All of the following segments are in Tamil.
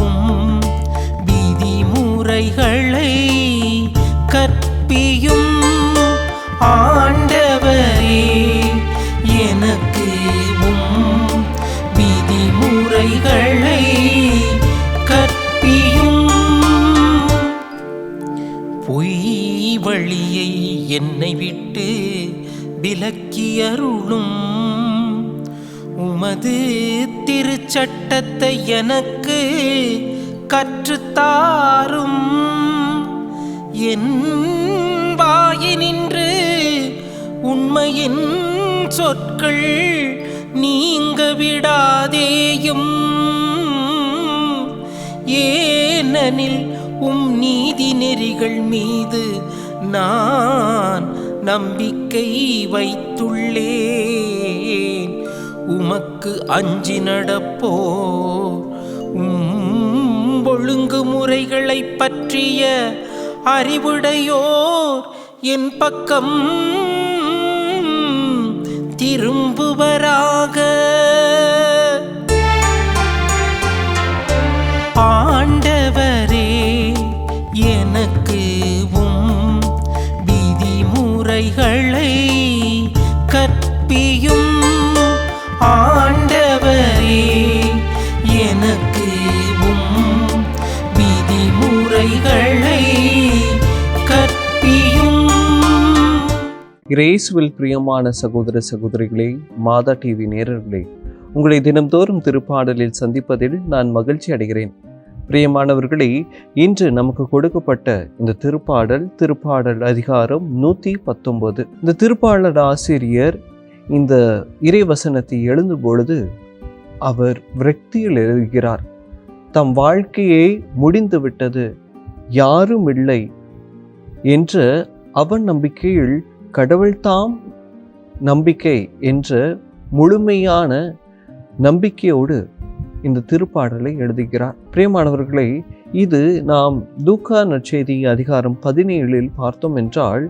உம் விதிமுறைகளை கற்பியும் ஆண்டவரே. எனக்கு உம் விதிமுறைகளை கற்பியும். பொய் வழியை என்னை விட்டு விலக்கியருளும். உமது திருச்சட்டத்தை எனக்கு கற்றுத்தாரும். என் வாயினின்று உண்மையின் சொற்கள் நீங்க விடாதேயும். ஏனெனில் உம் நீதி நெறிகள் மீது நான் நம்பிக்கை வைத்துள்ளேன். உமக்கு அஞ்சி நடப்போ ஒழுங்குமுறைகளை பற்றிய அறிவுடையோர் என் பக்கம் திரும்புவராக. ஆண்டவரே, எனக்கு உம் விதிமுறைகளை கற்பியும். ஆண்டவரே, எனக்கு உம் விதிமுறைகளை கற்பியும். இயேசுவில் பிரியமான சகோதர சகோதரிகளே, மாதா டிவி நேயர்களே, உங்களை தினம்தோறும் திருப்பாடலில் சந்திப்பதில் நான் மகிழ்ச்சி அடைகிறேன். பிரியமானவர்களே, இன்று நமக்கு கொடுக்கப்பட்ட இந்த திருப்பாடல் அதிகாரம் 119. இந்த திருப்பாடல் ஆசிரியர் இந்த இறைவசனத்தை எழுதும் பொழுது அவர் விரக்தியில் எழுதுகிறார். தம் வாழ்க்கையை முடிந்துவிட்டது, யாரும் இல்லை என்ற அவன் நம்பிக்கையில் கடவுள்தாம் நம்பிக்கை என்ற முழுமையான நம்பிக்கையோடு இந்த திருப்பாடலை எழுதுகிறார். பிரியமானவர்களை, இது நாம் லூக்கா நற்செய்தி அதிகாரம் 17 பார்த்தோம் என்றால்,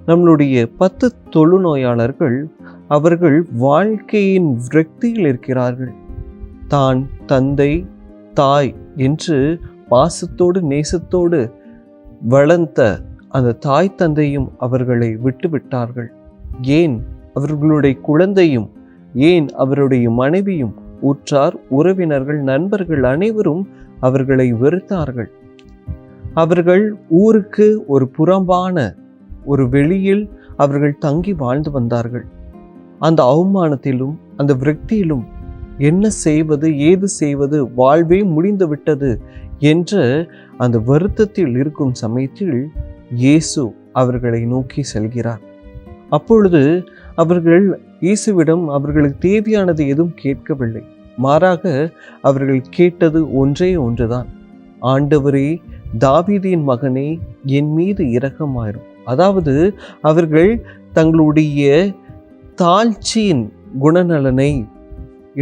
நம்மளுடைய 10 தொழுநோயாளர்கள் அவர்கள் வாழ்க்கையின் விரக்தியில் இருக்கிறார்கள். தான் தந்தை தாய் என்று பாசத்தோடு நேசத்தோடு வளர்ந்த அந்த தாய் தந்தையும் அவர்களை விட்டுவிட்டார்கள். ஏன் அவர்களுடைய குழந்தையும், ஏன் அவருடைய மனைவியும், உற்றார் உறவினர்கள் நண்பர்கள் அனைவரும் அவர்களை வெறுத்தார்கள். அவர்கள் ஊருக்கு ஒரு புறம்பான ஒரு வெளியில் அவர்கள் தங்கி வாழ்ந்து வந்தார்கள். அந்த அவமானத்திலும் அந்த விரக்தியிலும் என்ன செய்வது, ஏது செய்வது, வாழ்வே முடிந்து விட்டது என்ற அந்த வருத்தத்தில் இருக்கும் சமயத்தில் இயேசு அவர்களை நோக்கி செல்கிறார். அப்பொழுது அவர்கள் இயேசுவிடம் அவர்களுக்கு தேவையானது எதுவும் கேட்கவில்லை. மாறாக அவர்கள் கேட்டது ஒன்றே ஒன்றுதான், ஆண்டவரே, தாவீதின் மகனே, என் மீது இரக்கமாயிரும். அதாவது அவர்கள் தங்களுடைய தாழ்ச்சியின் குணநலனை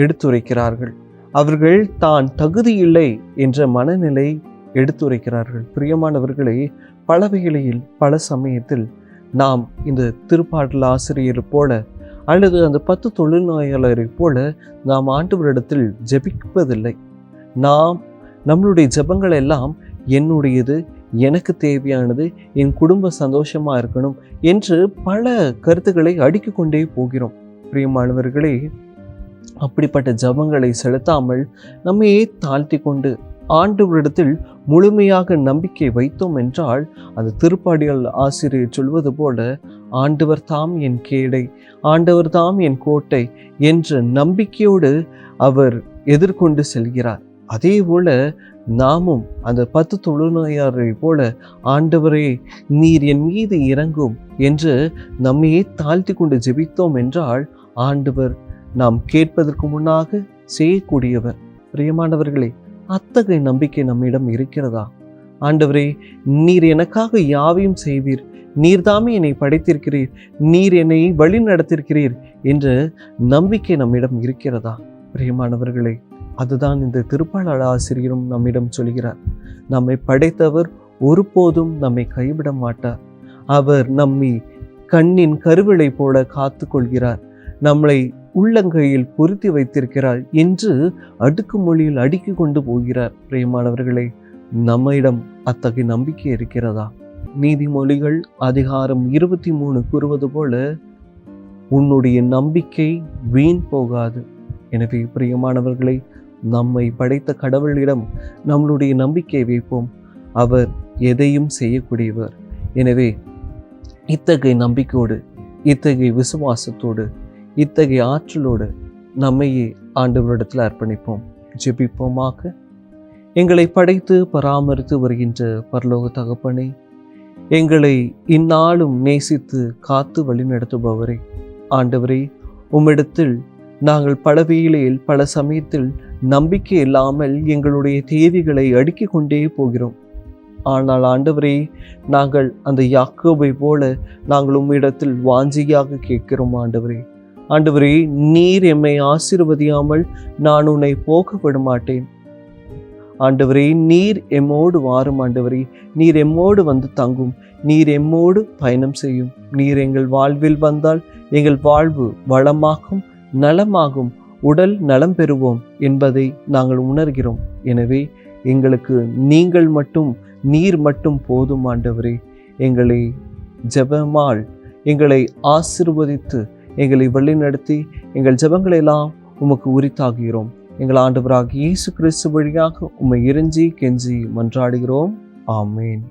எடுத்துரைக்கிறார்கள். அவர்கள் தான் தகுதியில்லை என்ற மனநிலை எடுத்துரைக்கிறார்கள். பிரியமானவர்களே, பல வகையில் பல சமயத்தில் நாம் இந்த திருப்பாடல் ஆசிரியர் போல அல்லது அந்த 10 தொழுநோயாளரை போல நாம் ஆண்டவரிடத்தில் ஜெபிப்பதில்லை. நாம் நம்மளுடைய ஜெபங்கள் எல்லாம் என்னுடையது, எனக்கு தேவையானது, என் குடும்ப சந்தோஷமாக இருக்கணும் என்று பல கருத்துக்களை அடுக்கிக் கொண்டே போகிறோம். பிரியமானவர்களே, அப்படிப்பட்ட ஜெபங்களை செலுத்தாமல் நம்மையே தாழ்த்தி கொண்டு ஆண்டவரிடத்தில் முழுமையாக நம்பிக்கை வைத்தோம் என்றால், அந்த திருப்பாடல் ஆசிரியர் சொல்வது போல, ஆண்டவர் தாம் என் கேடை, ஆண்டவர் தாம் என் கோட்டை என்ற நம்பிக்கையோடு அவர் எதிர்கொண்டு செல்கிறார். அதே போல நாமும் அந்த 10 தொழுநோயாளரை போல, ஆண்டவரே, நீர் என் மீது இறங்கும் என்று நம்மையே தாழ்த்தி கொண்டு ஜெபித்தோம் என்றால், ஆண்டவர் நாம் கேட்பதற்கு முன்னாக செய்யக்கூடியவர். பிரியமானவர்களே, அத்தகைய நம்பிக்கை நம்மிடம் இருக்கிறதா? ஆண்டவரே, நீர் எனக்காக யாவையும் செய்வீர், நீர்தாமே என்னை படைத்திருக்கிறீர், நீர் என்னை வழி நடத்திருக்கிறீர் என்ற நம்பிக்கை நம்மிடம் இருக்கிறதா? பிரியமானவர்களே, அதுதான் இந்த திருப்பாடல் ஆசிரியரும் நம்மிடம் சொல்கிறார். நம்மை படைத்தவர் ஒருபோதும் நம்மை கைவிட மாட்டார். அவர் நம்மை கண்ணின் கருவிலை போல காத்து கொள்கிறார். நம்மளை உள்ளங்கையில் பொருத்தி வைத்திருக்கிறார் என்று அடுக்கு மொழியில் அடுக்கி கொண்டு போகிறார். பிரியமானவர்களே, நம்மிடம் அத்தகைய நம்பிக்கை இருக்கிறதா? நீதிமொழிகள் அதிகாரம் 23 கூறுவது போல, உன்னுடைய நம்பிக்கை வீண் போகாது. எனவே பிரியமானவர்களை, நம்மை படைத்த கடவுளிடம் நம்மளுடைய நம்பிக்கை வைப்போம். அவர் எதையும் செய்யக்கூடியவர். எனவே இத்தகைய நம்பிக்கையோடு, இத்தகைய விசுவாசத்தோடு, இத்தகைய ஆற்றலோடு நம்மையே ஆண்டவரிடத்தில் அர்ப்பணிப்போம். ஜெபிப்போமாக. எங்களை படைத்து பராமரித்து வருகின்ற பரலோக தகப்பனே, எங்களை இந்நாளும் நேசித்து காத்து வழிநடத்துபவரே, ஆண்டவரே, உம்மிடத்தில் நாங்கள் பல வேளையில் பல சமயத்தில் நம்பிக்கை இல்லாமல் எங்களுடைய தேவைகளை அடுக்கிக் கொண்டே போகிறோம். ஆனால் ஆண்டவரே, நாங்கள் அந்த யாக்கோபை போல நாங்கள் உம்மிடத்தில் வாஞ்சியாக கேட்கிறோம். ஆண்டவரே, நீர் எம்மை ஆசீர்வதியாமல் நான் உன்னை போக விட மாட்டேன். ஆண்டவரே, நீர் எம்மோடு வாரும். ஆண்டவரே, நீர் எம்மோடு வந்து தங்கும். நீர் எம்மோடு பயணம் செய்யும். நீர் எங்கள் வாழ்வில் வந்தால் எங்கள் வாழ்வு வளமாகும், நலமாகும், உடல் நலம் பெறுவோம் என்பதை நாங்கள் உணர்கிறோம். எனவே எங்களுக்கு நீங்கள் மட்டும், நீர் மட்டும் போதும். ஆண்டவரே, எங்களை ஜெபமால் எங்களை ஆசீர்வதித்து எங்களை வழிநடத்தி எங்கள் ஜெபங்களை எல்லாம் உமக்கு உரித்தாகுகிறோம். எங்கள் ஆண்டவராகிய இயேசு கிறிஸ்து வழியாக உம்மை இறைஞ்சி கெஞ்சி மன்றாடுகிறோம். ஆமேன்.